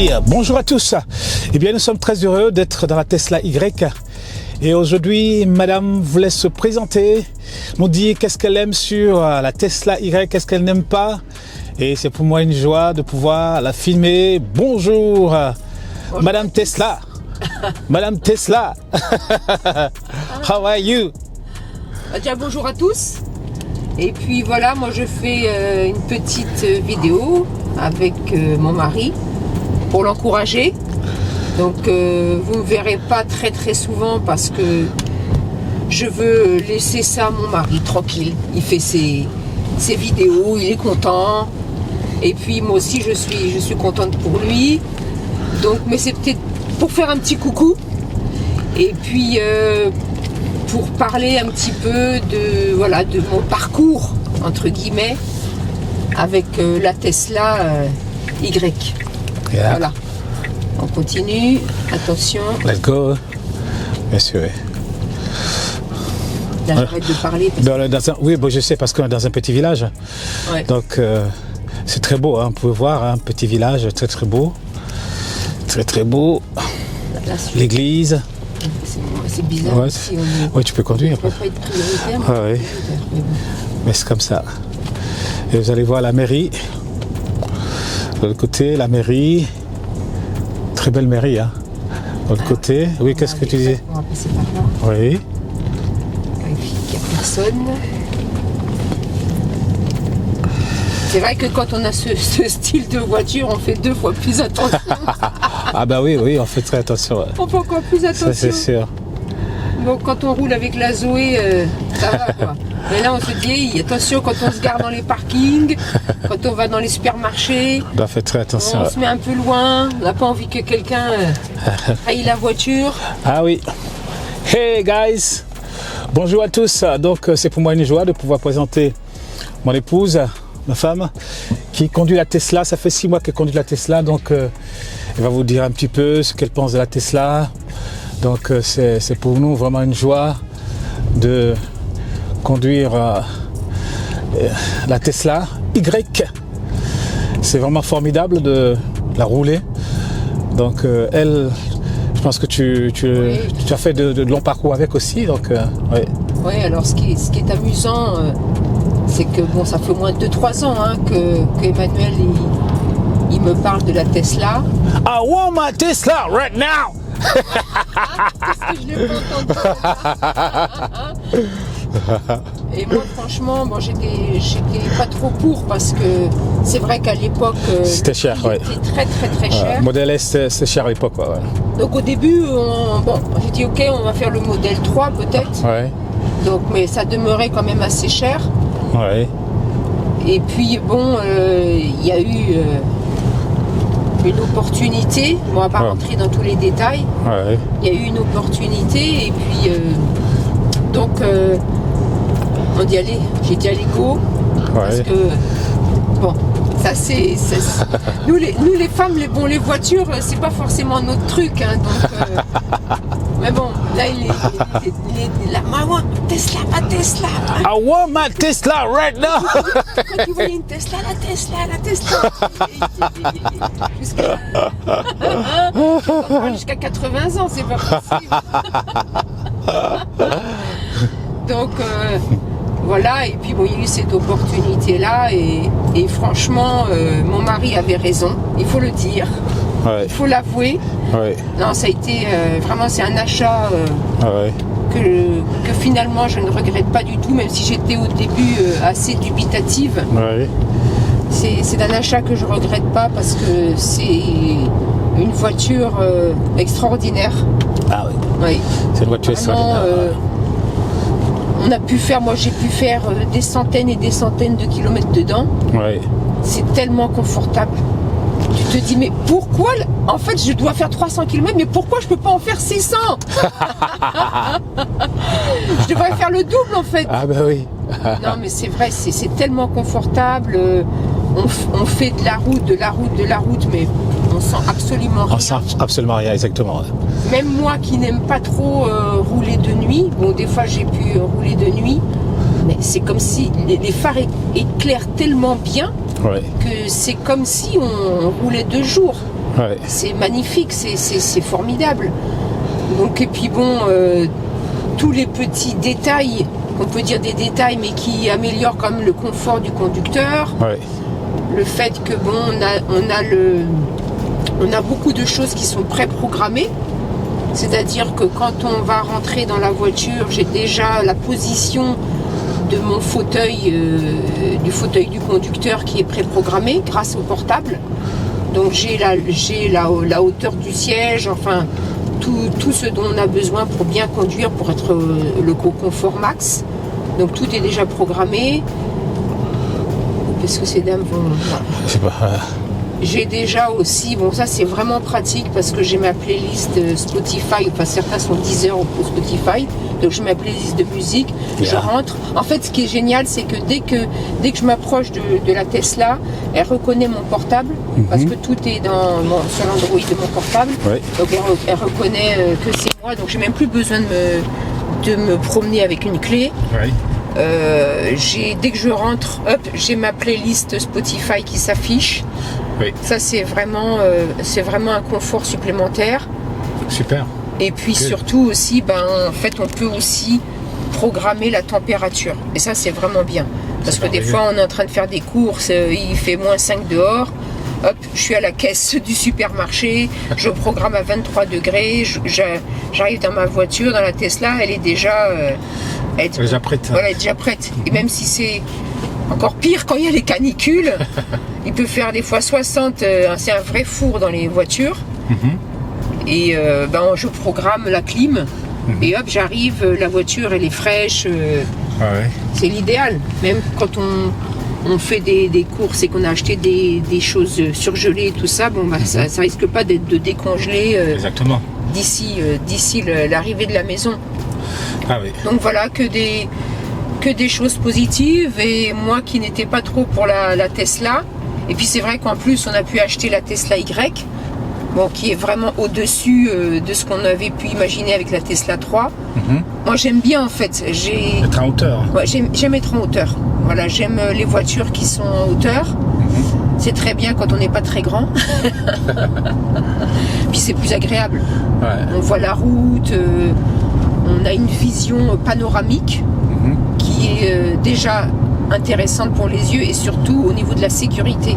Oui, bonjour à tous. Eh bien, nous sommes très heureux d'être dans la Tesla Y. Et aujourd'hui, madame voulait se présenter, nous dire qu'est-ce qu'elle aime sur la Tesla Y, qu'est-ce qu'elle n'aime pas. Et c'est pour moi une joie de pouvoir la filmer. Bonjour, bonjour madame Tesla. Madame Tesla. How are you? Déjà bonjour à tous. Et puis voilà, moi je fais une petite vidéo avec mon mari pour l'encourager. Donc vous ne me verrez pas très souvent parce que je veux laisser ça à mon mari tranquille. Il fait ses vidéos, il est content. Et puis moi aussi je suis contente pour lui. Donc, mais c'est peut-être pour faire un petit coucou. Et puis pour parler un petit peu de mon parcours entre guillemets avec la Tesla Y. Yeah. Voilà. On continue. Attention. Let's go. Bien sûr. Là, j'arrête de parler. Oui, bon, je sais, parce qu'on est dans un petit village. Ouais. Donc, c'est très beau. Hein, vous pouvez voir, un petit village très beau. Très beau. L'église. C'est bizarre. Ouais, si ouais, tu peux conduire. Ça ne peut pas être prioritaire. Ouais. Mais c'est comme ça. Et vous allez voir la mairie. De l'autre côté, la mairie. Très belle mairie. Hein. De l'autre côté. Oui, qu'est-ce que tu disais? On va passer par là. Oui. Il n'y a personne. C'est vrai que quand on a ce style de voiture, on fait 2 fois plus attention. Ah bah oui, on fait très attention. Ouais. On fait encore plus attention. Ça c'est sûr. Bon, quand on roule avec la Zoé, ça va quoi. Mais là on se dit, attention quand on se gare dans les parkings, quand on va dans les supermarchés. On doit faire très attention. On se met un peu loin, on n'a pas envie que quelqu'un trahisse la voiture. Ah oui. Hey guys. Bonjour à tous. Donc c'est pour moi une joie de pouvoir présenter mon épouse, ma femme, qui conduit la Tesla. Ça fait 6 mois qu'elle conduit la Tesla, donc elle va vous dire un petit peu ce qu'elle pense de la Tesla. Donc c'est pour nous vraiment une joie de conduire la Tesla Y. C'est vraiment formidable de la rouler. Donc elle, je pense que tu as fait de longs parcours avec aussi. Donc, ouais. Oui, alors ce qui est amusant, c'est que bon, ça fait au moins 2-3 ans hein, que Emmanuel il me parle de la Tesla. I want my Tesla right now. Qu'est-ce que je l'ai pas entendu. Et moi franchement, bon, j'étais pas trop pour parce que c'est vrai qu'à l'époque c'était cher, ouais. C'était très cher. Modèle S c'est cher à l'époque, ouais. Donc au début, j'ai dit ok, on va faire le modèle 3 peut-être. Ouais. Donc mais ça demeurait quand même assez cher. Ouais. Et puis bon, il y a eu une opportunité. Bon, on va pas rentrer dans tous les détails. Ouais. Il y a eu une opportunité et puis donc on dit allez, j'ai dit allez go. Ouais. Parce que bon, ça c'est nous les femmes, les voitures, c'est pas forcément notre truc, hein, donc mais bon, là il est là, maman, Tesla, ma Tesla. I want my Tesla right now. Quand tu voyais une Tesla, la Tesla. Jusqu'à 80 ans, c'est pas possible. Donc voilà, et puis bon, il y a eu cette opportunité-là, et franchement, mon mari avait raison, il faut le dire, Ouais. il faut l'avouer. Ouais. Non, ça a été vraiment, c'est un achat Ouais. que finalement je ne regrette pas du tout, même si j'étais au début assez dubitative. Ouais. C'est un achat que je ne regrette pas parce que c'est une voiture extraordinaire. Ah oui. Oui. C'est une voiture extraordinaire. On a pu faire, moi j'ai pu faire des centaines et des centaines de kilomètres dedans. Ouais. C'est tellement confortable. Tu te dis mais pourquoi, en fait je dois faire 300 km, mais pourquoi je peux pas en faire 600? Je devrais faire le double en fait. Ah ben oui. Non mais c'est vrai, c'est tellement confortable. On fait de la route, mais on sent absolument rien. On sent absolument rien, exactement. Même moi qui n'aime pas trop rouler de nuit, bon des fois j'ai pu rouler de nuit, mais c'est comme si les phares éclairent tellement bien Ouais. que c'est comme si on roulait de jour. Ouais. C'est magnifique, c'est formidable. Donc, et puis bon, tous les petits détails, on peut dire des détails, mais qui améliorent quand même le confort du conducteur. Ouais. Le fait que bon, on a beaucoup de choses qui sont préprogrammées. C'est-à-dire que quand on va rentrer dans la voiture, j'ai déjà la position de mon fauteuil, du fauteuil du conducteur qui est préprogrammé grâce au portable. Donc j'ai la hauteur du siège, enfin tout ce dont on a besoin pour bien conduire, pour être le confort max. Donc tout est déjà programmé. Parce que ces dames vont... Je sais pas. J'ai déjà aussi, bon ça c'est vraiment pratique parce que j'ai ma playlist Spotify, enfin certains sont Deezer ou Spotify, donc j'ai ma playlist de musique, je rentre. En fait ce qui est génial c'est que dès que je m'approche de la Tesla, elle reconnaît mon portable, parce que tout est sur l'Android de mon portable, donc elle reconnaît que c'est moi, donc j'ai même plus besoin de me promener avec une clé. Dès que je rentre, hop, j'ai ma playlist Spotify qui s'affiche. Oui. Ça c'est vraiment un confort supplémentaire. Super. Et puis surtout aussi, en fait on peut aussi programmer la température. Et ça c'est vraiment bien. Parce que des fois on est en train de faire des courses, il fait -5 dehors. Hop, je suis à la caisse du supermarché, je programme à 23 degrés, j'arrive dans ma voiture, dans la Tesla, elle est déjà prête. Voilà, elle est déjà prête. Et même si c'est encore pire quand il y a les canicules, il peut faire des fois 60, c'est un vrai four dans les voitures. Et je programme la clim, et hop, j'arrive, la voiture elle est fraîche, c'est l'idéal. Même quand on fait des courses et qu'on a acheté des choses surgelées, tout ça, ça risque pas de décongeler d'ici l'arrivée de la maison. Ah oui. Donc voilà, que des choses positives, et moi qui n'étais pas trop pour la Tesla, et puis c'est vrai qu'en plus on a pu acheter la Tesla Y, qui est vraiment au-dessus de ce qu'on avait pu imaginer avec la Tesla 3. Moi j'aime bien en fait, être en hauteur. Ouais, j'aime être en hauteur. Voilà, j'aime les voitures qui sont en hauteur. C'est très bien quand on n'est pas très grand. Puis c'est plus agréable. On voit la route, on a une vision panoramique qui est déjà intéressante pour les yeux, et surtout au niveau de la sécurité.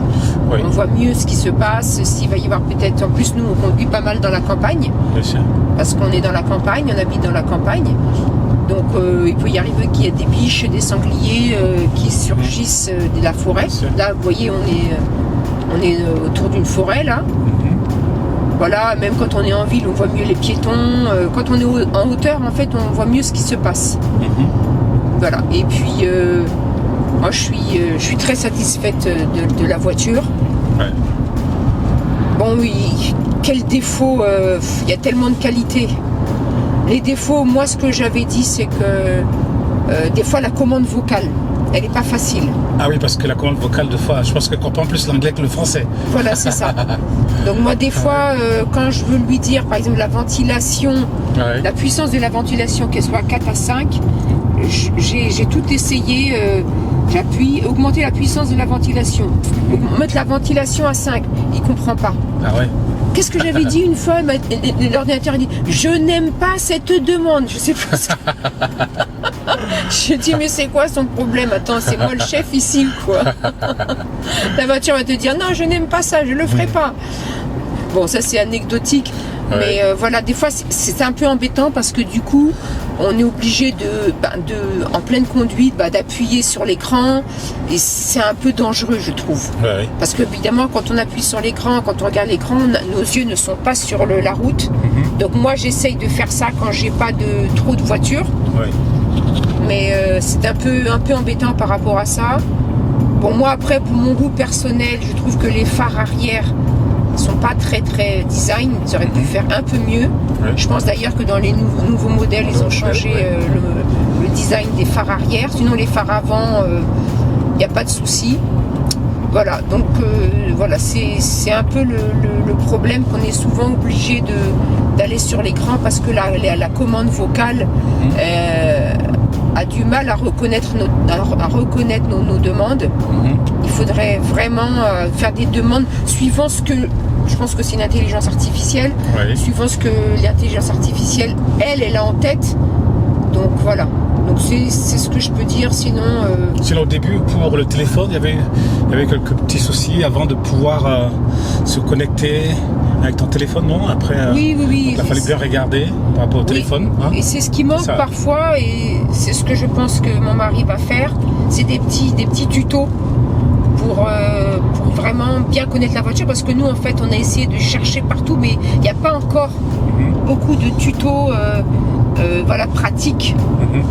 On voit mieux ce qui se passe, s'il va y avoir peut-être... En plus, nous, on conduit pas mal dans la campagne. Bien sûr. Parce qu'on est dans la campagne, on habite dans la campagne. Donc, il peut y arriver qu'il y ait des biches, des sangliers qui surgissent de la forêt. Là, vous voyez, on est autour d'une forêt, là. Voilà, même quand on est en ville, on voit mieux les piétons. Quand on est en hauteur, en fait, on voit mieux ce qui se passe. Voilà. Et puis, moi, je suis très satisfaite de la voiture. Bon, oui, quel défaut, il y a tellement de qualités. Les défauts, moi, ce que j'avais dit, c'est que des fois, la commande vocale, elle n'est pas facile. Ah oui, parce que la commande vocale, de fois, je pense qu'elle comprend plus l'anglais que le français. Voilà, c'est ça. Donc moi, des fois, quand je veux lui dire, par exemple, la ventilation, la puissance de la ventilation, qu'elle soit 4 à 5, j'ai tout essayé. J'appuie, augmenter la puissance de la ventilation, mettre la ventilation à 5, il ne comprend pas. Ah ouais. Qu'est-ce que j'avais dit une fois, l'ordinateur a dit « Je n'aime pas cette demande ». Je sais pas ça. Je dis « Mais c'est quoi son problème? Attends, c'est moi le chef ici ou quoi ?» La voiture va te dire « Non, je n'aime pas ça, je le ferai pas ». Bon, ça c'est anecdotique. Mais voilà, des fois c'est un peu embêtant parce que du coup on est obligé en pleine conduite d'appuyer sur l'écran, et c'est un peu dangereux, je trouve. Parce que évidemment quand on appuie sur l'écran, quand on regarde l'écran, nos yeux ne sont pas sur la route. Donc moi j'essaye de faire ça quand j'ai pas trop de voitures. Mais c'est un peu embêtant par rapport à ça. Bon, moi après, pour mon goût personnel, je trouve que les phares arrière sont pas très design, ils auraient pu faire un peu mieux. Je pense d'ailleurs que dans les nouveaux modèles, ils ont changé le design des phares arrière. Sinon les phares avant, il n'y a pas de souci. Voilà, donc voilà, c'est un peu le problème, qu'on est souvent obligé d'aller sur l'écran parce que la commande vocale, a du mal à reconnaître nos demandes. Il faudrait vraiment faire des demandes suivant ce que, je pense que c'est une intelligence artificielle, suivant ce que l'intelligence artificielle, elle a en tête. Donc voilà. Donc c'est ce que je peux dire, sinon... Sinon au début, pour le téléphone, il y avait quelques petits soucis avant de pouvoir se connecter avec ton téléphone, non? Après, oui. Il a fallu bien regarder par rapport au téléphone. Hein? Et c'est ce qui manque parfois, et c'est ce que je pense que mon mari va faire, c'est des petits tutos pour vraiment bien connaître la voiture, parce que nous, en fait, on a essayé de chercher partout, mais il n'y a pas encore beaucoup de tutos pratiques.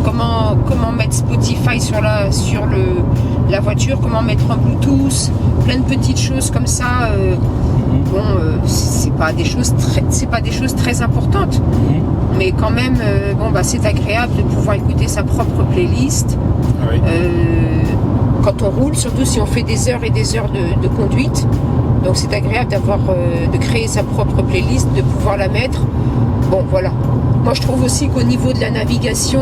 Comment mettre Spotify sur la voiture, comment mettre un Bluetooth, plein de petites choses comme ça. C'est pas des choses très importantes, mais quand même, c'est agréable de pouvoir écouter sa propre playlist. Quand on roule, surtout si on fait des heures et des heures de conduite. Donc c'est agréable de créer sa propre playlist, de pouvoir la mettre. Bon, voilà. Moi, je trouve aussi qu'au niveau de la navigation,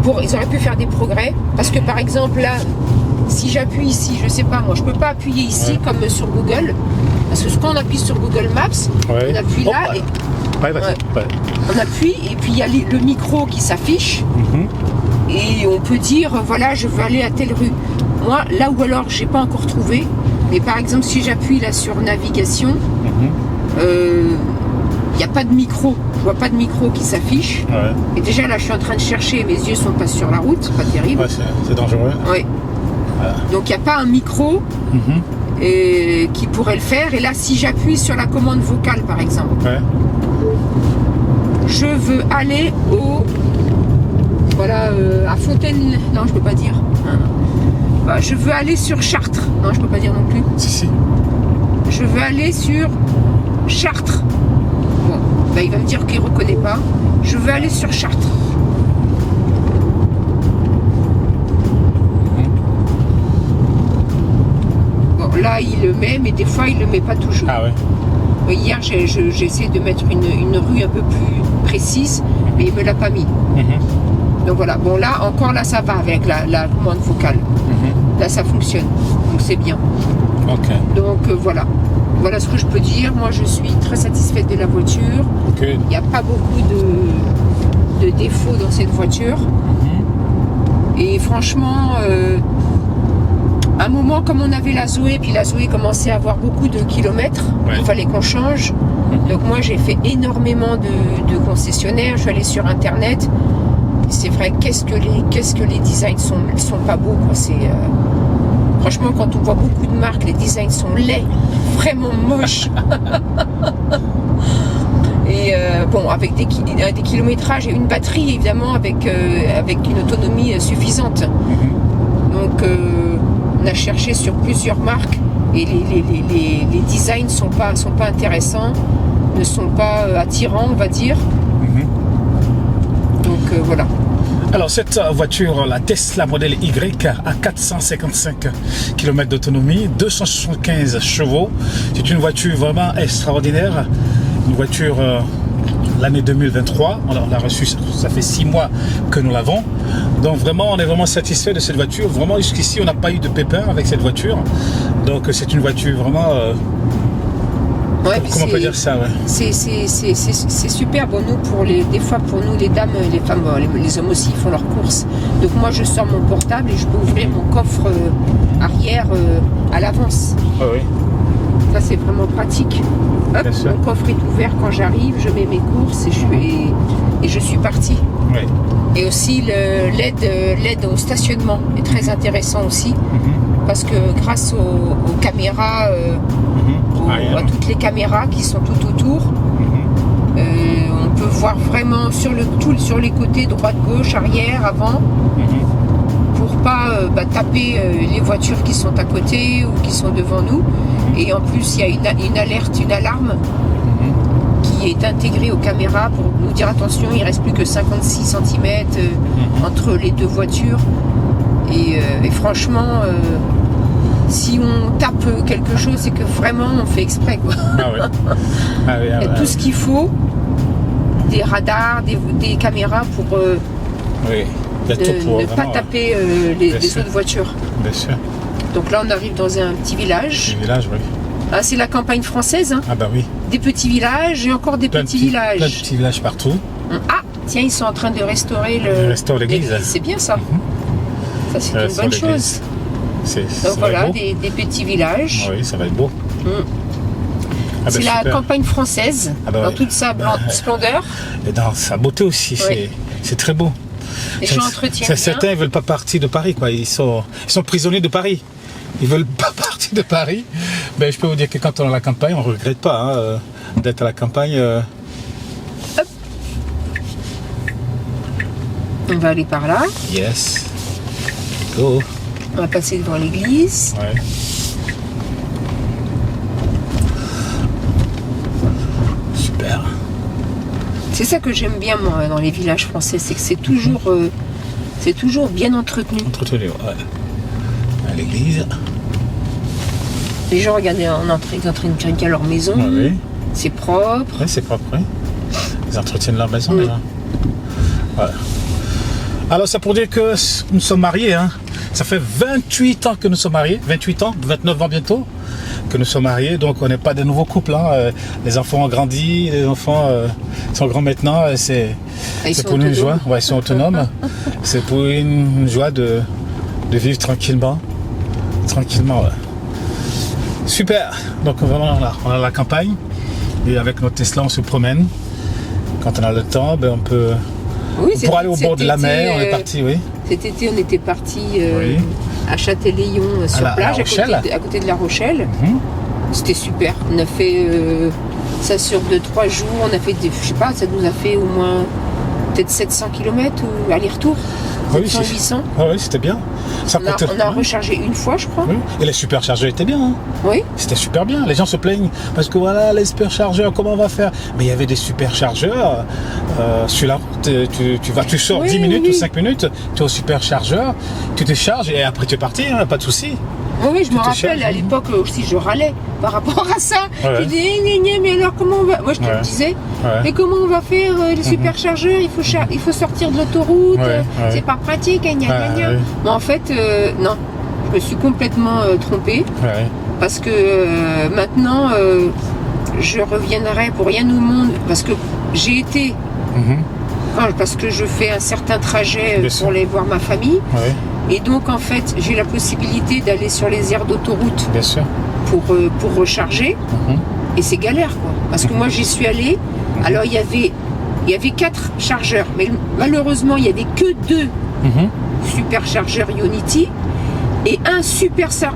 ils auraient pu faire des progrès. Parce que, par exemple, là, si j'appuie ici, je sais pas, moi, je peux pas appuyer ici comme sur Google. Parce que quand on appuie sur Google Maps, on appuie là et... On appuie et puis il y a le micro qui s'affiche. Et on peut dire, voilà, je veux aller à telle rue. Moi, là où alors, j'ai pas encore trouvé. Mais par exemple, si j'appuie là sur navigation, il n'y a pas de micro, je vois pas de micro qui s'affiche. Et déjà là, je suis en train de chercher, mes yeux sont pas sur la route, c'est pas terrible. C'est dangereux. Donc il n'y a pas un micro qui pourrait le faire. Et là, si j'appuie sur la commande vocale, par exemple, je veux aller à Fontaine. Non, je peux pas dire. Je veux aller sur Chartres. Non, je peux pas dire non plus. Si. Je veux aller sur Chartres. Il va me dire qu'il ne reconnaît pas. Je veux aller sur Chartres. Là, il le met, mais des fois, il ne le met pas toujours. Hier, j'ai essayé de mettre une rue un peu plus précise, mais il ne me l'a pas mis. Donc voilà. Bon, là, ça va avec la commande vocale. Là, ça fonctionne. Donc, c'est bien. Donc, voilà. Voilà ce que je peux dire. Moi, je suis très satisfaite de la voiture. Il n'y a pas beaucoup de défauts dans cette voiture. Et franchement, à un moment, comme on avait la Zoé, puis la Zoé commençait à avoir beaucoup de kilomètres, il fallait qu'on change. Donc moi, j'ai fait énormément de concessionnaires. Je suis allée sur Internet. C'est vrai, qu'est-ce que les designs sont pas beaux, quoi. Franchement, quand on voit beaucoup de marques, les designs sont laids, vraiment moches. Et avec des kilométrages et une batterie, évidemment, avec une autonomie suffisante. Donc, on a cherché sur plusieurs marques et les designs sont pas intéressants, ne sont pas attirants, on va dire. Donc, voilà. Alors cette voiture, la Tesla Model Y, a 455 km d'autonomie, 275 chevaux. C'est une voiture vraiment extraordinaire. Une voiture l'année 2023. On l'a reçue, ça fait 6 mois que nous l'avons. Donc vraiment, on est vraiment satisfait de cette voiture. Vraiment, jusqu'ici, on n'a pas eu de pépin avec cette voiture. Donc c'est une voiture vraiment... comment on peut dire ça, c'est super. Bon, des fois pour nous les dames, les femmes, les hommes aussi font leurs courses. Donc moi je sors mon portable et je peux ouvrir mon coffre arrière à l'avance. Ça c'est vraiment pratique. Hop, mon coffre est ouvert quand j'arrive, je mets mes courses et je suis partie. Et aussi l'aide au stationnement est très intéressant aussi. Parce que grâce aux caméras, à toutes les caméras qui sont tout autour, on peut voir vraiment sur les côtés, droite, gauche, arrière, avant, pour pas taper les voitures qui sont à côté ou qui sont devant nous. Et en plus, il y a une alerte, une alarme qui est intégrée aux caméras pour nous dire attention, il ne reste plus que 56 cm entre les deux voitures. Et franchement, si on tape quelque chose, c'est que vraiment on fait exprès, quoi. Il y a tout ce qu'il faut, des radars, des caméras Oui, il y a tout pour ne pas vraiment, taper Bien les sûr. autres voitures. Bien sûr. Donc là, on arrive dans un petit village. Le village, oui. Ah, c'est la campagne française, hein. Ah bah oui. Des petits villages et encore des Plein de petits Plein de villages. petits villages partout. Ah, tiens, ils sont en train de restaurer Ils restaurent l'église. C'est bien ça. Ça, c'est une Restaurent bonne l'église. chose. Donc Donc voilà, des petits villages. Oui, ça va être beau. Mm. Ah bah C'est la super. campagne française, Ah bah dans ouais. toute sa splendeur. Et dans sa beauté aussi, Oui. c'est très beau. Les gens entretiennent bien. Certains ne veulent pas partir de Paris, quoi. Ils sont prisonniers de Paris. Ils veulent pas partir de Paris. Ben, je peux vous dire que quand on est à la campagne, on ne regrette pas hein, d'être à la campagne. On va aller par là. Yes. Go. On va passer devant l'église. Ouais. Super. C'est ça que j'aime bien moi dans les villages français, c'est que c'est toujours bien entretenu. Entretenu, ouais. À l'église. Les gens regardez, ils sont en train de grimper à leur maison. Ouais, oui. C'est propre. Oui, c'est propre, oui. Ils entretiennent leur maison déjà. Voilà. Alors, c'est pour dire que nous sommes mariés. Hein. Ça fait 28 ans que nous sommes mariés. 28 ans, 29 ans bientôt que nous sommes mariés. Donc, on n'est pas des nouveaux couples. Hein. Les enfants ont grandi, les enfants sont grands maintenant. C'est pour nous une joie. Ouais, ils sont autonomes. C'est pour une joie de vivre tranquillement. Tranquillement, ouais. Super. Donc, vraiment, on est à la campagne. Et avec notre Tesla, on se promène. Quand on a le temps, ben, on peut... Oui, pour aller au bord de la mer, on est parti, oui. Cet été, on était parti Oui. à Châtelaillon sur la plage, Rochelle. à côté de la Rochelle. Mhm. C'était super. On a fait ça sur 2-3 jours. On a fait, je sais pas, ça nous a fait au moins peut-être 700 km ou aller-retour. Oui, 700, 800. Oui, c'était bien. Ça On a rechargé une fois, je crois. Oui. Et les superchargeurs étaient bien. Hein. Oui. C'était super bien. Les gens se plaignent parce que voilà, les superchargeurs, comment on va faire? Mais il y avait des superchargeurs sur la route. Tu sors Oui, 10 minutes oui. ou 5 minutes, tu es au superchargeur, tu te charges et après tu es parti, hein, pas de souci. Oui, je me te rappelle, charges, à l'époque aussi, je râlais par rapport à ça. Ouais. Je disais, mais alors comment on va... Moi, je te le disais, Ouais. mais comment on va faire les superchargeurs? Il faut sortir de l'autoroute, Ouais. c'est pas pratique, gna, gna, gna. Ouais. Mais en fait, non, je me suis complètement trompée, Ouais. parce que maintenant, je reviendrai pour rien au monde, parce que j'ai été, Mhm. parce que je fais un certain trajet Bien sûr. pour aller voir ma famille, Ouais. et donc en fait, j'ai la possibilité d'aller sur les aires d'autoroute Bien sûr. pour recharger, Mhm. et c'est galère quoi. Parce que moi j'y suis allée, alors il y avait 4 chargeurs, mais malheureusement il n'y avait que 2 Mhm. superchargeurs Ionity et un superchargeur.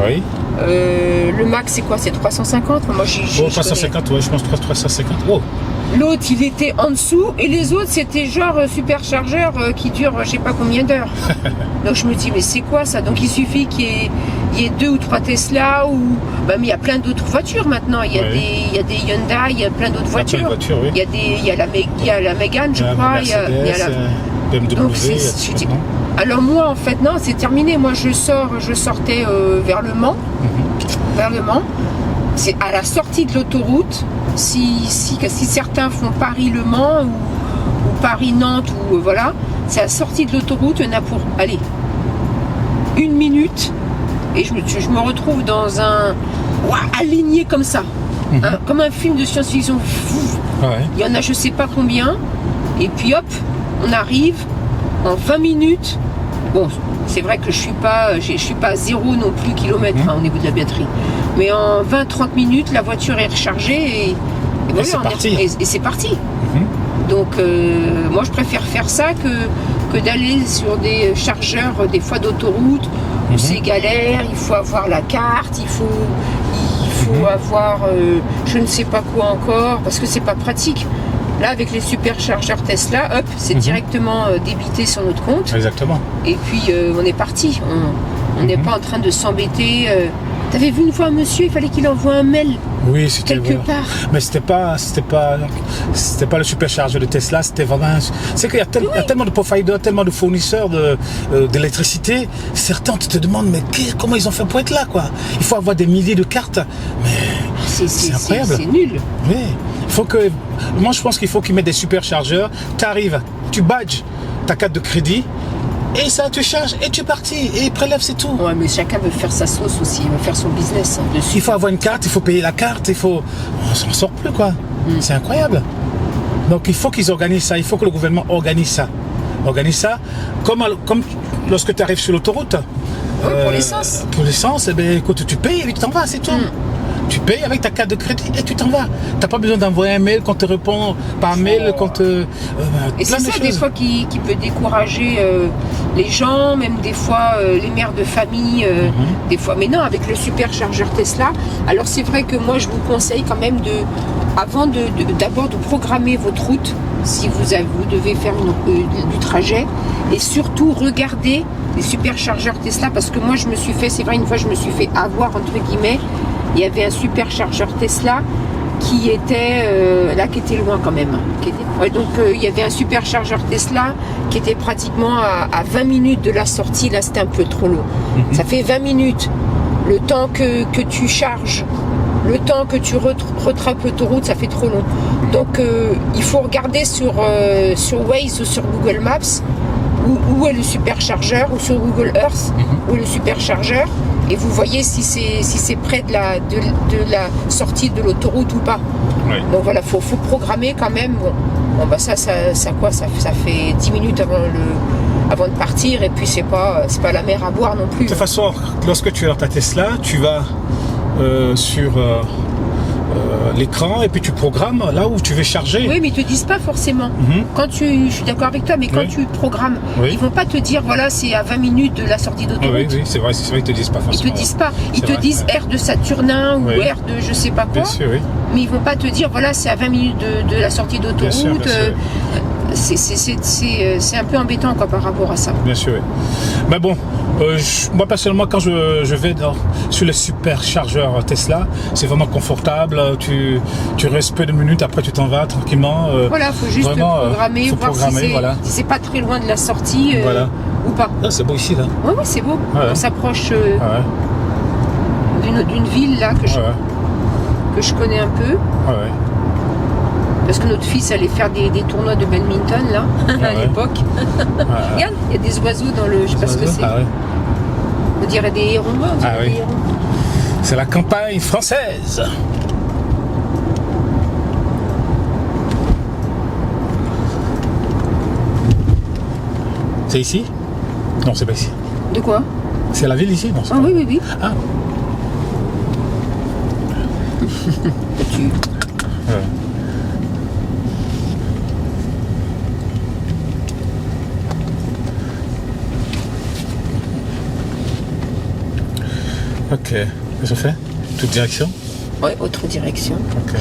Oui. Le max c'est quoi? C'est 350? Moi Oh, 350, ouais, je pense 350. Oh. L'autre il était en dessous et les autres c'était genre superchargeur qui dure je sais pas combien d'heures. Donc je me dis mais c'est quoi ça? Donc il suffit qu'il y ait 2 ou 3 Tesla ou mais il y a plein d'autres voitures maintenant. Il y a Oui. des Hyundai, il y a plein d'autres Plein de voitures. voitures, oui. Il y a la Mégane je crois. Il y a Mercedes, la... BMW. Donc, il y a je tout, dis- non? Alors moi en fait non c'est terminé. Moi je sortais vers Le Mans. Vers Le Mans. C'est à la sortie de l'autoroute. Si certains font Paris-Le Mans ou Paris-Nantes ou voilà, c'est à la sortie de l'autoroute, il y en a pour aller 1 minute et je me retrouve dans un aligné comme ça, hein, comme un film de science-fiction. Ouais. Il y en a je sais pas combien et puis hop, on arrive en 20 minutes. Bon, c'est vrai que je suis pas à 0 non plus kilomètre au niveau de la batterie. Mais en 20-30 minutes, la voiture est rechargée et voilà, c'est parti. Et c'est parti. Donc moi je préfère faire ça que d'aller sur des chargeurs des fois d'autoroute où c'est galère, il faut avoir la carte, il faut avoir je ne sais pas quoi encore parce que c'est pas pratique. Là avec les superchargeurs Tesla, hop, c'est directement débité sur notre compte. Exactement. Et puis on est parti. On n'est pas en train de s'embêter T'avais vu une fois un monsieur, il fallait qu'il envoie un mail Oui, c'était quelque part. Mais c'était pas le superchargeur de Tesla, c'était vraiment. C'est qu'il y a tellement de providers, tellement de fournisseurs d'électricité. Certains te demandent mais comment ils ont fait pour être là, quoi. Il faut avoir des milliers de cartes, mais c'est incroyable. C'est nul. Oui, moi je pense qu'il faut qu'ils mettent des superchargeurs. Tu arrives, tu badges ta carte de crédit. Et ça te charge et tu es parti et prélève, c'est tout. Ouais, mais chacun veut faire sa sauce aussi, il veut faire son business dessus. Il faut avoir une carte, il faut payer la carte, on s'en sort plus, quoi. C'est incroyable. Donc il faut qu'ils organisent ça, il faut que le gouvernement organise ça. Organise ça comme lorsque tu arrives sur l'autoroute. Pour l'essence. Pour l'essence, eh bien, écoute, tu payes et tu t'en vas, c'est tout. Tu payes avec ta carte de crédit et tu t'en vas. Tu n'as pas besoin d'envoyer un mail quand te répond par mail, quand et c'est ça des fois qui peut décourager les gens, même des fois les mères de famille, des fois. Mais non, avec le superchargeur Tesla, alors c'est vrai que moi je vous conseille quand même d'abord de programmer votre route si vous devez faire du trajet, et surtout regarder les superchargeurs Tesla, parce que moi je me suis fait, c'est vrai, une fois je me suis fait avoir entre guillemets. Il y avait un superchargeur Tesla qui était qui était loin quand même. Donc il y avait un superchargeur Tesla qui était pratiquement à 20 minutes de la sortie. Là, c'était un peu trop long. Ça fait 20 minutes. Le temps que tu charges, le temps que tu retrapes l'autoroute, ça fait trop long. Donc il faut regarder sur Waze ou sur Google Maps où est le superchargeur, ou sur Google Earth où est le superchargeur. Et vous voyez si c'est près de la sortie de l'autoroute ou pas. Oui. Donc voilà, faut programmer quand même. Bon bah ça fait 10 minutes avant de partir, et puis c'est pas la mer à boire non plus. De toute façon, lorsque tu as ta Tesla, tu vas sur l'écran et puis tu programmes là où tu veux charger. Oui, mais ils te disent pas forcément. Je suis d'accord avec toi, mais quand tu programmes, ils vont pas te dire voilà, c'est à 20 minutes de la sortie d'autoroute. Oui, c'est vrai, ils te disent pas forcément. Ils te disent pas. Ils te disent aire de Saturnin ou aire de je sais pas quoi. Bien sûr, oui. Mais ils vont pas te dire voilà, c'est à 20 minutes de la sortie d'autoroute. C'est un peu embêtant quoi par rapport à ça. Bien sûr, oui. Mais bon, moi personnellement, quand je vais sur les superchargeurs Tesla, c'est vraiment confortable. Tu restes peu de minutes, après tu t'en vas tranquillement. Voilà, faut juste programmer, voir si c'est pas très loin de la sortie ou pas. Ah, c'est beau ici là. Oui, c'est beau. On s'approche d'une ville là que je connais un peu. Parce que notre fils allait faire des tournois de badminton là, à l'époque. Regarde, il y a des oiseaux dans le. Je sais pas ce que c'est. On dirait des hérons. Des hérons. C'est la campagne française. C'est ici? Non, c'est pas ici. De quoi? C'est la ville ici? Non, ah oui, oui, oui. Ah. Ok, qu'est-ce que ça fait? Toute direction? Oui, autre direction. Ok.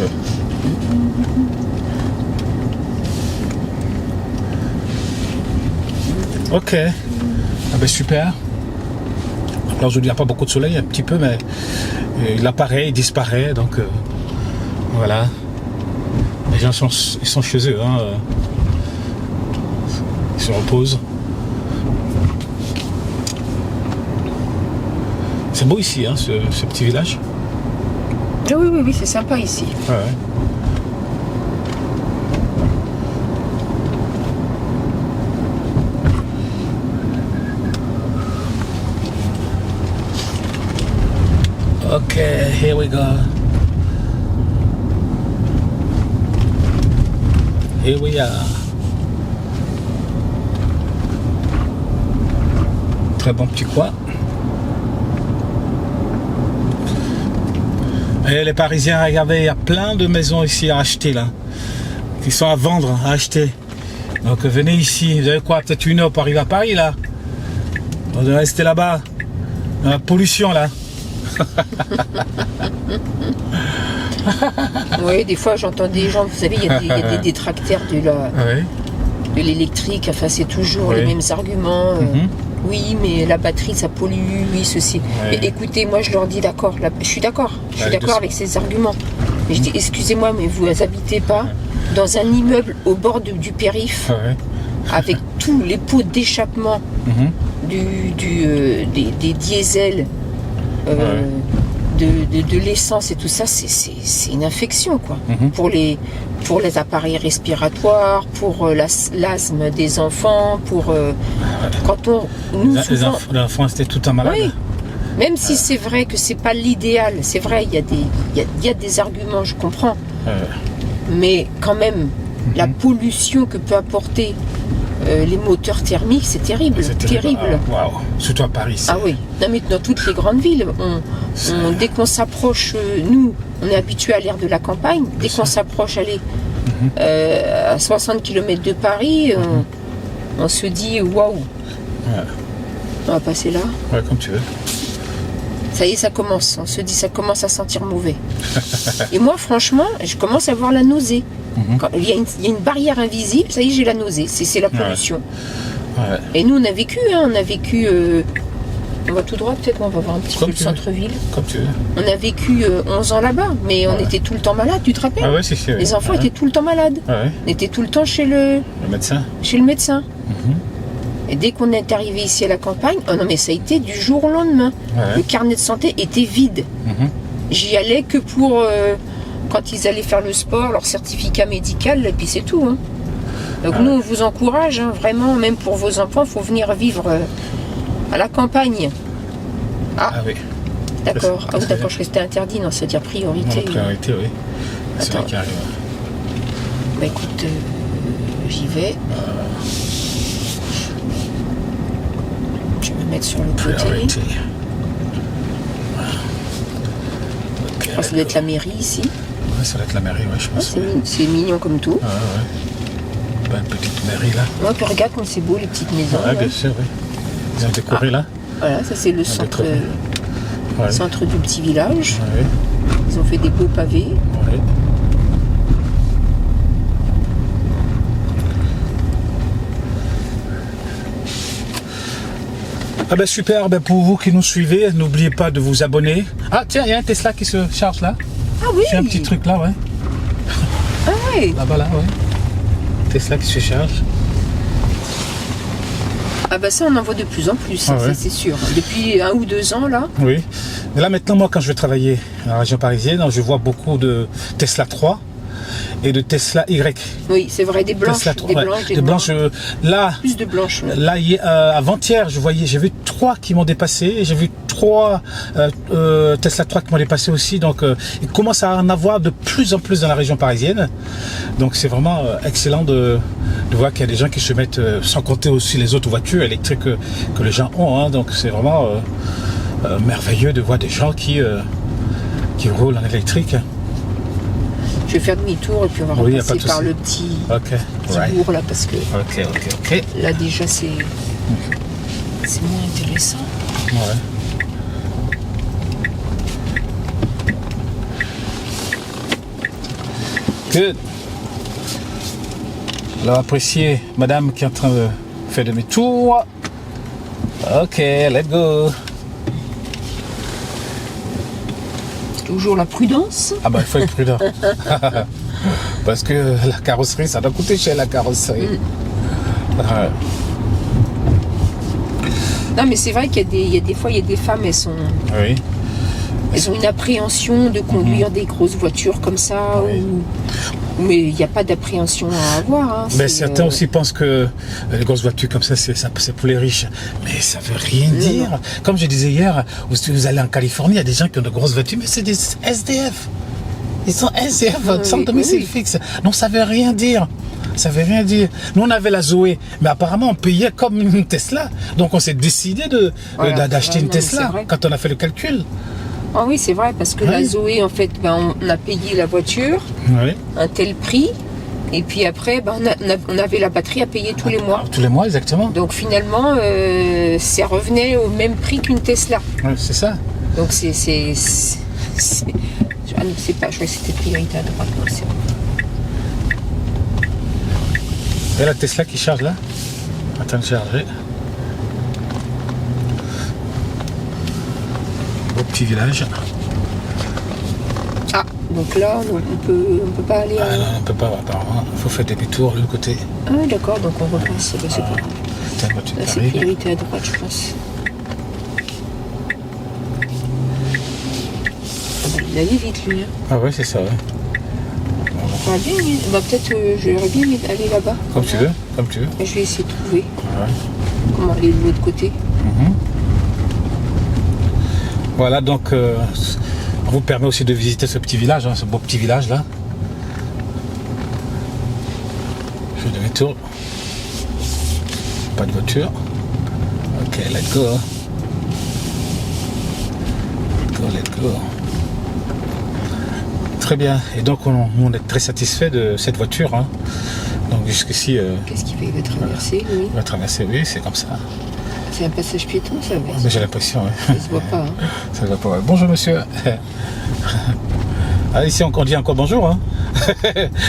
Ok. Ah ben super. Alors aujourd'hui il n'y a pas beaucoup de soleil, un petit peu, mais il apparaît, il disparaît, donc voilà. Les gens ils sont chez eux, hein. Ils se reposent. C'est beau ici, hein, ce petit village. Ah oui, oui, oui, c'est sympa ici. Ouais. Ok, here we go. Here we are. Très bon petit coin. Et les Parisiens, regardez, il y a plein de maisons ici à acheter là, qui sont à vendre, à acheter. Donc venez ici, vous avez quoi, peut-être 1 heure pour arriver à Paris là. On doit rester là-bas, dans la pollution là. Oui, des fois j'entends des gens, vous savez, il y a des détracteurs de l'électrique, enfin c'est toujours les mêmes arguments. oui, mais la batterie, ça pollue, oui, ceci. Ouais. Mais écoutez, moi, je leur dis d'accord, je suis d'accord de- avec ces arguments. Mais je dis, excusez-moi, mais vous n'habitez pas dans un immeuble au bord du périph', Ouais. avec tous les pots d'échappement Mhm. des diesels, Ouais. de l'essence et tout ça, c'est une infection, quoi. Mhm. Pour les appareils respiratoires, pour l'asthme des enfants, pour quand nous souvent, Les enfants étaient tout le temps malades. oui, même si c'est vrai que c'est pas l'idéal, c'est vrai, il y a des arguments, je comprends, mais quand même la pollution que peut apporter les moteurs thermiques, c'est terrible, C'est terrible. Ah, waouh. Surtout à Paris. Ah oui, non, mais dans toutes les grandes villes, dès qu'on s'approche, nous, on est habitué à l'ère de la campagne, dès qu'on s'approche, allez, à 60 km de Paris, on se dit, waouh, on va passer là. Ouais, comme tu veux. Ça y est, ça commence, on se dit, ça commence à sentir mauvais. Et moi, franchement, je commence à avoir la nausée. Quand il y a une barrière invisible, ça y est, j'ai la nausée, c'est la pollution. Ouais. Et nous, on a vécu, on va tout droit peut-être, on va voir un petit Comme peu le tu veux. centre-ville. Comme tu veux. On a vécu 11 ans là-bas, mais on était tout le temps malade, tu te rappelles? Ah ouais, c'est sûr. Les enfants étaient tout le temps malades. Ouais. On était tout le temps chez le médecin. médecin. Et dès qu'on est arrivé ici à la campagne, oh non mais ça a été du jour au lendemain. Ouais. Le carnet de santé était vide. J'y allais que pour quand ils allaient faire le sport, leur certificat médical, et puis c'est tout. Hein. Donc nous, on vous encourage, hein, vraiment, même pour vos enfants, il faut venir vivre à la campagne. Ah oui. D'accord. Ah oui, C'est- d'accord, je crois que c'était interdit, non, c'est-à-dire priorité. En priorité, oui. C'est Attends. vrai qu'il arrive. Bah écoute, j'y vais. Je vais me mettre sur le côté. Priorité. Ok. Je pense que ça doit être la mairie ici. Ouais, ça doit être la mairie, ouais, je Ah, pense. c'est mignon comme tout. Ah, ouais. Pas une petite mairie là. Moi, puis regarde comme c'est beau les petites maisons. Ouais, là. bien sûr, oui. Ils ont décoré là. Voilà, ça c'est le centre, Ouais. centre du petit village. Ouais. Ils ont fait des beaux pavés. Ouais. Ah ben super, ben pour vous qui nous suivez, n'oubliez pas de vous abonner. Ah tiens, il y a un Tesla qui se charge là. Ah oui. J'ai un petit truc là, ouais. Ah ouais. Là-bas là, ouais. Tesla qui se charge. Ah bah ça on en voit de plus en plus, Ah ça ouais. c'est sûr. Depuis 1 ou 2 ans là. Oui. Mais là maintenant, moi quand je vais travailler dans la région parisienne, je vois beaucoup de Tesla 3 et de Tesla Y. Oui, c'est vrai, des blanches, Tesla 3, des ouais. blanches, Des blanches. Là, plus de blanches. Ouais. là avant-hier, j'ai vu 3 qui m'ont dépassé. Et j'ai vu 3 Tesla 3 qui m'ont dépassé aussi. Donc, il commence à en avoir de plus en plus dans la région parisienne. Donc, c'est vraiment excellent de voir qu'il y a des gens qui se mettent, sans compter aussi les autres voitures électriques que les gens ont. Hein. Donc, c'est vraiment merveilleux de voir des gens qui roulent en électrique. Je vais faire demi-tour et puis on va Oui, y a pas repasser de par souci. le petit Ok. bourg là parce que Ok. là déjà c'est moins intéressant. Ouais. Good. Alors appréciez madame qui est en train de faire demi-tour. Ok, let's go. Toujours la prudence. Ah bah il faut être prudent. Parce que la carrosserie, ça doit coûter cher la carrosserie. Ouais. Non mais c'est vrai qu'il y a des fois il y a des femmes Oui. elles ont une appréhension de conduire des grosses voitures comme ça Oui. mais il n'y a pas d'appréhension à avoir. Hein. Mais C'est, certains aussi pensent que les grosses voitures comme ça, c'est pour les riches. Mais ça veut rien dire. non. Comme je disais hier, vous allez en Californie, il y a des gens qui ont de grosses voitures, mais c'est des SDF. Ils sont SDF, sans domicile fixe. Donc ça veut rien dire. Ça veut rien dire. Nous, on avait la Zoé, mais apparemment, on payait comme une Tesla. Donc on s'est décidé Voilà. d'acheter une Non, mais Tesla c'est vrai. quand on a fait le calcul. Ah oui c'est vrai parce que Oui. la Zoé en fait on a payé la voiture Oui. un tel prix et puis après on avait la batterie à payer tous les mois. Tous les mois, exactement. Donc finalement, ça revenait au même prix qu'une Tesla. Ouais, c'est ça. Donc ah non, c'est pas, je crois que c'était priorité à droite. Non, c'est- Et la Tesla qui charge là. Attends de charger. petit village. Ah, donc là, on peut pas aller Ah non, on peut pas, apparemment. Il faut faire demi-tour de l'autre côté. Ah d'accord, donc on repasse. Bah, c'est pas grave. T'as une voiture Là, qui c'est arrive. priorité à droite, je pense. Ah bah, il allait vite, lui. Hein. Ah ouais, c'est ça, ouais. Ça va bien, lui. Bah, peut-être j'aurais bien aimé aller là-bas. Comme tu veux, comme tu veux. Je vais essayer de trouver Ouais. comment aller de l'autre côté. Mhm. Voilà, donc on vous permet aussi de visiter ce petit village, hein, ce beau petit village là. Je fais demi-tour. Pas de voiture. Ok, let's go. Let's go. Très bien. Et donc on est très satisfait de cette voiture. Hein. Donc jusqu'ici, Qu'est-ce qu'il fait? Il va traverser, lui. on va traverser, oui, c'est comme ça. C'est un passage piéton, ça va. Mais j'ai l'impression, oui. Ça se voit pas. Hein. Ça va pas. Bonjour monsieur. Ah, ici on dit encore bonjour. Hein.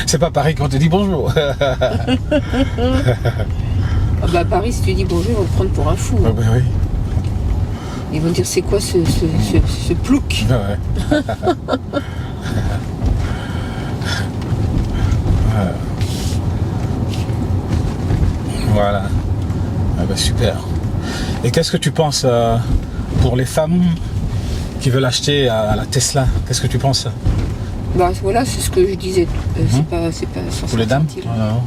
C'est pas pareil quand on te dit bonjour. Ah bah à Paris, si tu dis bonjour, ils vont te prendre pour un fou. Ah Hein. ben oui. Ils vont dire c'est quoi ce plouc? Ah ouais. Voilà. Ah ben super. Et qu'est-ce que tu penses pour les femmes qui veulent acheter la Tesla? Qu'est-ce que tu penses? Bah voilà, c'est ce que je disais. C'est pas Pour les dames? Non.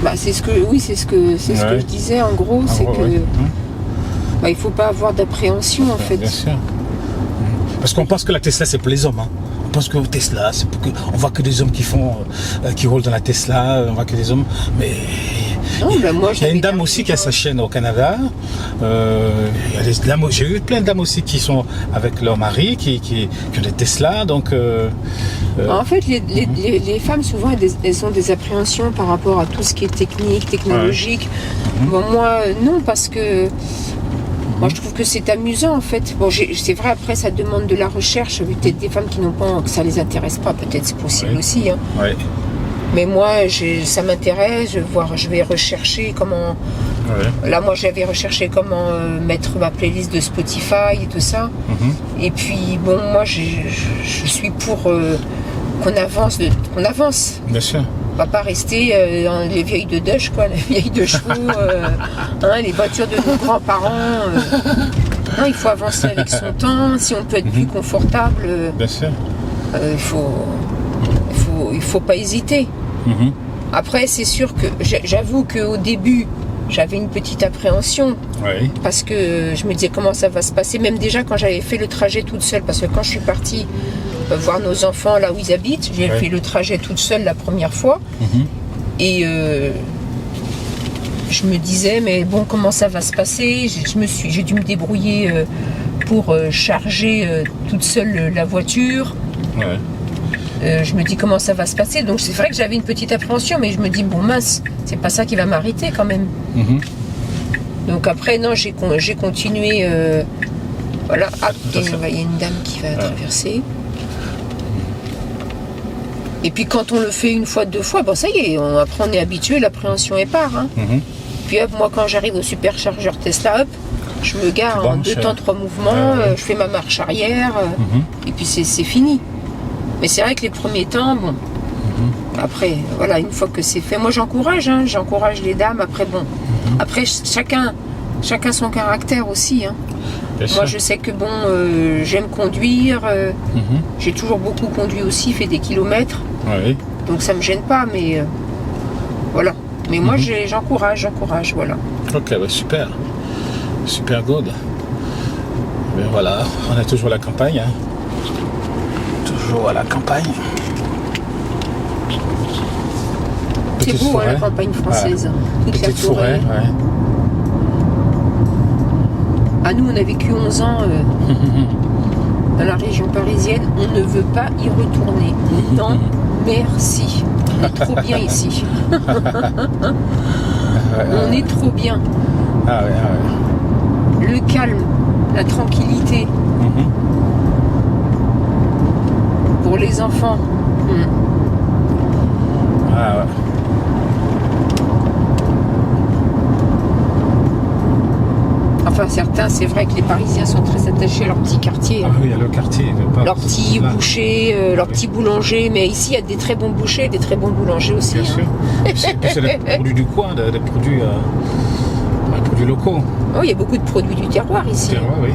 Bah c'est ce que je disais en gros, c'est que ouais. bah, il faut pas avoir d'appréhension en fait. Bien sûr. Parce qu'on pense que la Tesla c'est pour les hommes. Hein. On pense que Tesla, c'est pour que on voit que des hommes qui roulent dans la Tesla, on voit que des hommes. Mais Non, bah, moi, il y a une dame aussi qui a sa chaîne au Canada. Il y a des dames, j'ai eu plein de dames aussi qui sont avec leur mari, qui ont des Tesla. Donc En fait, les femmes, souvent, elles ont des appréhensions par rapport à tout ce qui est technique, technologique. Bon, moi, non, parce que moi, je trouve que c'est amusant, en fait. Bon, c'est vrai, après, ça demande de la recherche. Peut-être des femmes qui n'ont pas, que ça les intéresse pas, peut-être c'est possible aussi. Hein. ouais. Mais moi, ça m'intéresse. Je vais rechercher comment... Ouais. Là, moi, j'avais recherché comment mettre ma playlist de Spotify et tout ça. Et puis, bon, moi, je suis pour qu'on avance. Bien sûr. On va pas rester dans les vieilles de Dutch, quoi, les vieilles de chevaux, les voitures de nos grands-parents. Non, il faut avancer avec son temps. Si on peut être plus confortable, Bien sûr. il faut pas hésiter. Après, c'est sûr que j'avoue qu'au début, j'avais une petite appréhension. Oui. Parce que je me disais comment ça va se passer. Même déjà quand j'avais fait le trajet toute seule. Parce que quand je suis partie voir nos enfants là où ils habitent, j'ai fait le trajet toute seule la première fois. Et je me disais, mais bon, comment ça va se passer? J'ai dû me débrouiller pour charger toute seule la voiture. Ouais. Je me dis comment ça va se passer. Donc c'est vrai que j'avais une petite appréhension, mais je me dis bon mince, c'est pas ça qui va m'arrêter quand même. Donc après non, j'ai continué. Voilà, il y a une dame qui va traverser. Et puis quand on le fait une fois, deux fois, bon ça y est, après on est habitué, l'appréhension est part. Hein. Puis hop, moi quand j'arrive au superchargeur Tesla, hop, je me gare en 2 temps 3 mouvements, je fais ma marche arrière, et puis c'est fini. Mais c'est vrai que les premiers temps, bon, après, voilà, une fois que c'est fait, moi j'encourage les dames, après bon, après chacun son caractère aussi, hein. Moi je sais que bon, j'aime conduire, j'ai toujours beaucoup conduit aussi, fait des kilomètres, donc ça me gêne pas, mais voilà. Mais moi j'encourage, voilà. Ok, bah super, super good. Mais voilà, on est toujours à la campagne, hein. Toujours à la campagne. C'est beau hein, la campagne française, toute la forêt. Ah, nous, on a vécu 11 ans dans la région parisienne. On ne veut pas y retourner. Non, merci. On est trop bien ici. On est trop bien. Le calme, la tranquillité. Pour les enfants. Enfin, certains, c'est vrai que les Parisiens sont très attachés à leur petit quartier. Ah oui, il y a le quartier. Leur petit boucher, leur petit boulanger. Mais ici, il y a des très bons bouchers et des très bons boulangers aussi. Bien sûr. C'est des produits du coin, des produits locaux. Oh, il y a beaucoup de produits du terroir ici. Terroir, oui.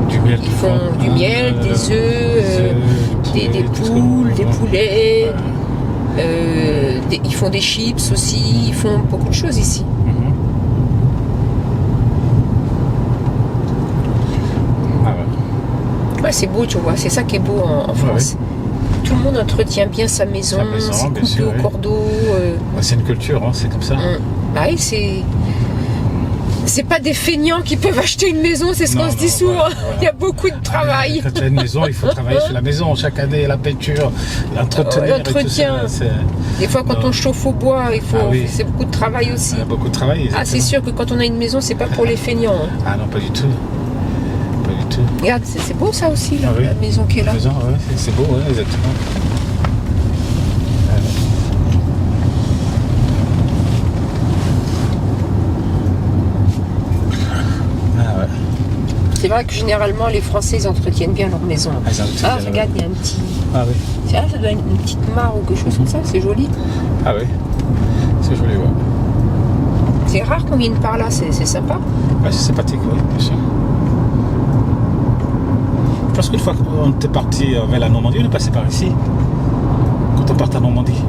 Du miel. Ils font du miel, des œufs, des poules, des poulets. Ils font des chips aussi. Ils font beaucoup de choses ici. Ouais, c'est beau, tu vois, c'est ça qui est beau en France. Ouais. Tout le monde entretient bien sa maison, c'est coupé au cordeau. C'est une culture, hein, c'est comme ça. Bah oui, c'est pas des feignants qui peuvent acheter une maison, c'est ce qu'on se dit souvent. Il y a beaucoup de travail. Quand tu as une maison, il faut travailler sur la maison. Chaque année, la peinture, l'entretenir. L'entretien. Des fois, quand on chauffe au bois, c'est beaucoup de travail aussi. Beaucoup de travail. Ah, c'est sûr que quand on a une maison, c'est pas pour les feignants. Hein. Ah non, pas du tout. Regarde, c'est beau ça aussi, là, la maison qui est là. La maison, ouais, c'est beau, ouais, exactement. Ah ouais. C'est vrai que généralement, les Français, ils entretiennent bien leur maison. Regarde, il y a un petit... Ah oui. Ça doit être une petite mare ou quelque chose comme ça, c'est joli. Ah oui, c'est joli, ouais. C'est rare qu'on vienne par là, c'est sympa. Ouais, c'est sympathique, oui, bien sûr. Parce qu'une fois qu'on était parti vers la Normandie, on est passé par ici. Quand on part à Normandie.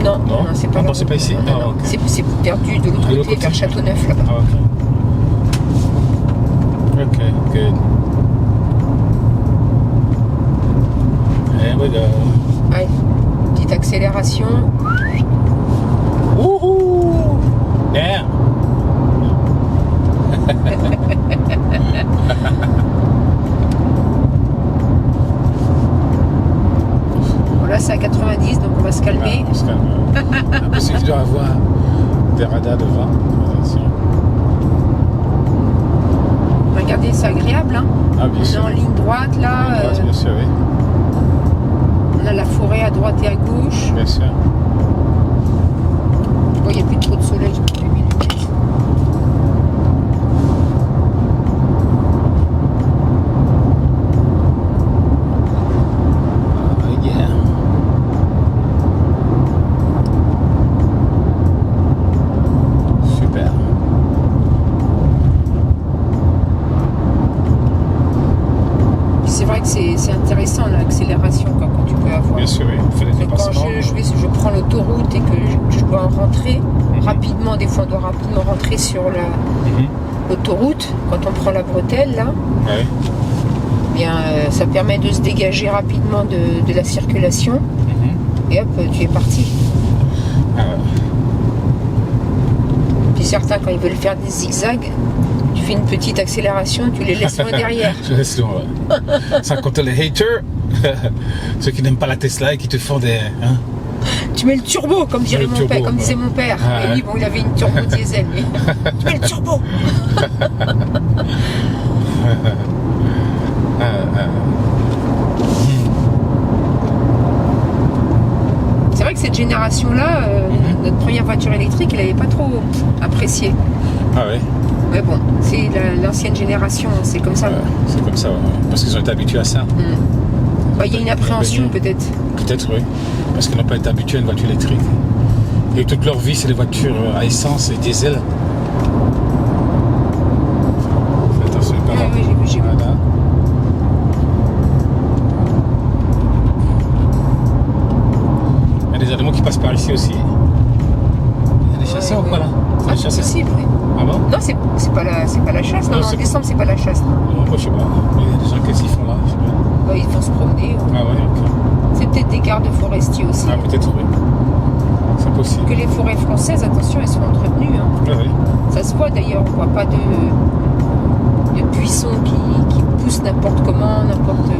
Non, c'est pas, c'est pas ici. Non, okay. C'est perdu de l'autre côté, vers Châteauneuf là-bas. Ah, ok, good. Here we go. Ouais, petite accélération. Wouhou! Yeah! Là, c'est à 90, donc on va se calmer. On se calme. Parce qu'il doit y avoir des radars devant. Regardez, c'est agréable. Hein. Ah, bien sûr. On est en ligne droite, là. Bien sûr, oui. On a la forêt à droite et à gauche. Bien sûr. Bon, il n'y a plus trop de soleil, j'ai pris 2 minutes. C'est intéressant l'accélération quand tu peux avoir. Bien sûr, oui. On fait les dépassements. Quand je prends l'autoroute et que je dois rentrer rapidement, des fois on doit rapidement rentrer sur l'autoroute, quand on prend la bretelle là, bien, ça permet de se dégager rapidement de la circulation et hop, tu es parti. Puis certains, quand ils veulent faire des zigzags, tu fais une petite accélération, tu les laisses loin derrière. Je laisse loin, ouais. Ça compte les haters, ceux qui n'aiment pas la Tesla et qui te font des... Hein. Tu mets le turbo, comme dirait mon père, comme disait mon père. Et lui, bon, il avait une turbo diesel, mais tu mets le turbo. C'est vrai que cette génération-là, notre première voiture électrique, elle n'avait pas trop apprécié. Ah ouais. Mais bon, c'est l'ancienne génération, c'est comme ça. C'est comme ça, ouais. Parce qu'ils ont été habitués à ça. Bah, y a une appréhension peut-être. Peut-être, oui. Parce qu'ils n'ont pas été habitués à une voiture électrique. Et toute leur vie, c'est des voitures à essence et diesel. Attention, pas là. Oui, j'ai vu. Voilà. Il y a des animaux qui passent par ici aussi. Il y a des chasseurs ou quoi là? C'est possible, oui. Ah bon? Non, c'est pas la chasse. Non, en décembre, c'est pas la chasse. Non, moi je sais pas. Il y a des gens qui font là, je sais pas. Bah, ils vont se promener. Ah ouais, ok. C'est peut-être des gardes forestiers aussi. Ah, peut-être, oui. C'est possible. Que les forêts françaises, attention, elles sont entretenues. Hein. Ah oui. Ça se voit d'ailleurs, on voit pas de buissons qui poussent n'importe comment, n'importe...